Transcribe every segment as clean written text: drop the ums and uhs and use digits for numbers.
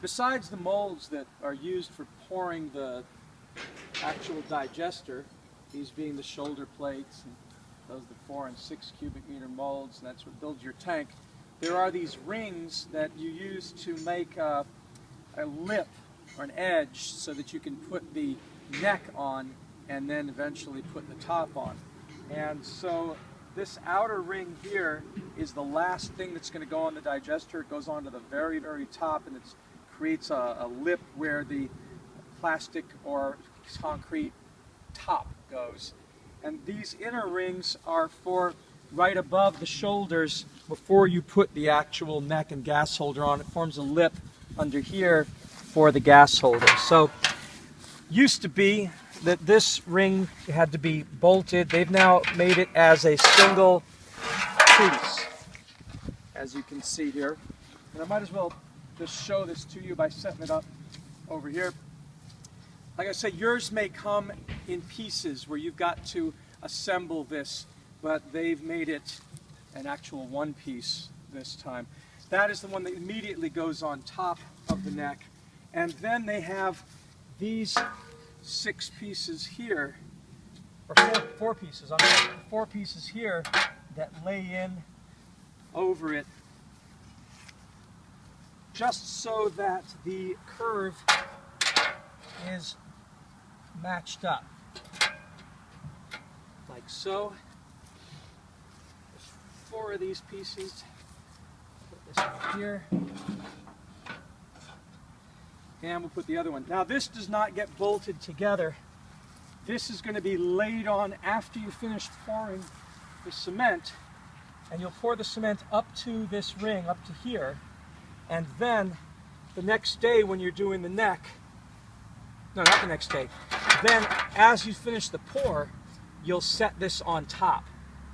Besides the molds that are used for pouring the actual digester, these being the shoulder plates, and those are the 4 and 6 cubic meter molds, and that's what builds your tank. There are these rings that you use to make a lip or an edge so that you can put the neck on and then eventually put the top on. And so this outer ring here is the last thing that's going to go on the digester. It goes on to the very, very top, and it creates a lip where the plastic or concrete top goes. And these inner rings are for right above the shoulders before you put the actual neck and gas holder on. It forms a lip under here for the gas holder. So used to be that this ring had to be bolted. They've now made it as a single piece, as you can see here. And I might as well just show this to you by setting it up over here. Like I said, yours may come in pieces where you've got to assemble this, but they've made it an actual one piece this time. That is the one that immediately goes on top of the neck. And then they have these 6 pieces here, or four pieces, I'm sorry, 4 pieces here that lay in over it, just so that the curve is matched up, like so. There's 4 of these pieces. Put this one here. And we'll put the other one. Now this does not get bolted together. This is going to be laid on after you finish pouring the cement. And you'll pour the cement up to this ring, up to here. And then the next day when you're doing the neck, no, not the next day, then as you finish the pour, you'll set this on top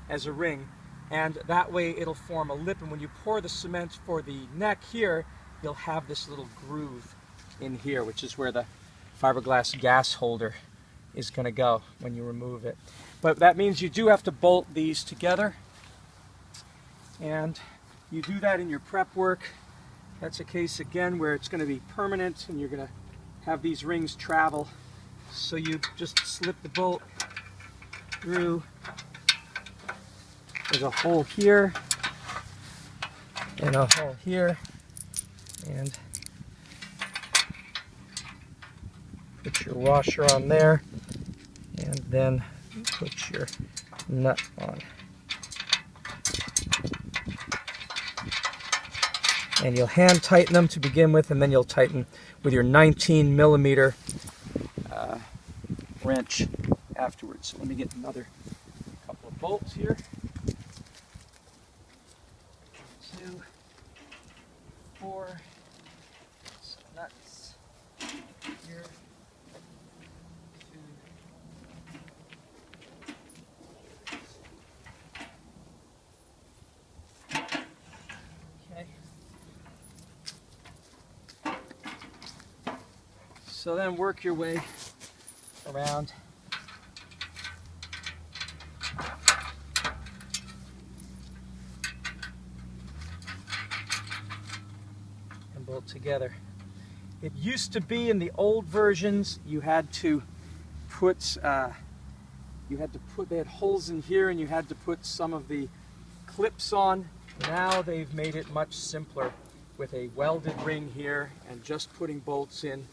as a ring. And that way it'll form a lip. And when you pour the cement for the neck here, you'll have this little groove in here, which is where the fiberglass gas holder is going to go when you remove it. But that means you do have to bolt these together, and you do that in your prep work. That's a case again where it's going to be permanent and you're going to have these rings travel. So you just slip the bolt through. There's a hole here and a hole here, and put your washer on there, and then put your nut on. And you'll hand tighten them to begin with, and then you'll tighten with your 19 millimeter wrench afterwards. So let me get another couple of bolts here. 2, 4, some nuts here. 2. Okay. So then work your way around. And bolt together. It used to be in the old versions you had to put they had holes in here and you had to put some of the clips on. Now they've made it much simpler with a welded ring here and just putting bolts in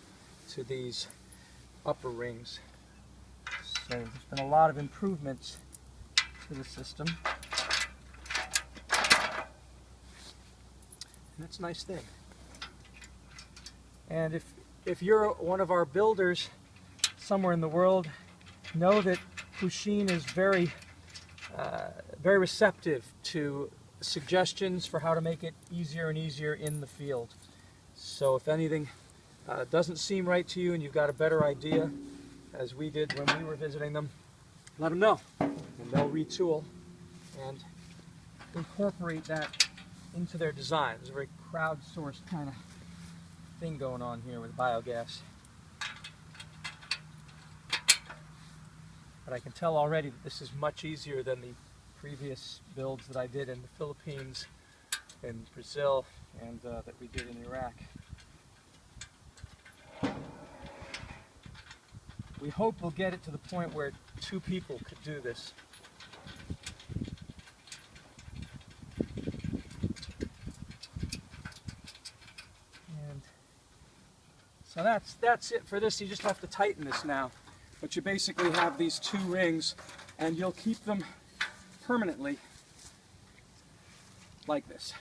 to these upper rings. So there's been a lot of improvements to the system. And that's a nice thing. And if you're one of our builders somewhere in the world, know that Pusheen is very receptive to suggestions for how to make it easier and easier in the field. So if anything doesn't seem right to you and you've got a better idea, as we did when we were visiting them, let them know, and they'll retool and incorporate that into their design. There's a very crowdsourced kind of thing going on here with biogas. But I can tell already that this is much easier than the previous builds that I did in the Philippines, in Brazil, and that we did in Iraq. We hope we'll get it to the point where 2 people could do this. And so that's it for this. You just have to tighten this now. But you basically have these 2 rings, and you'll keep them permanently like this.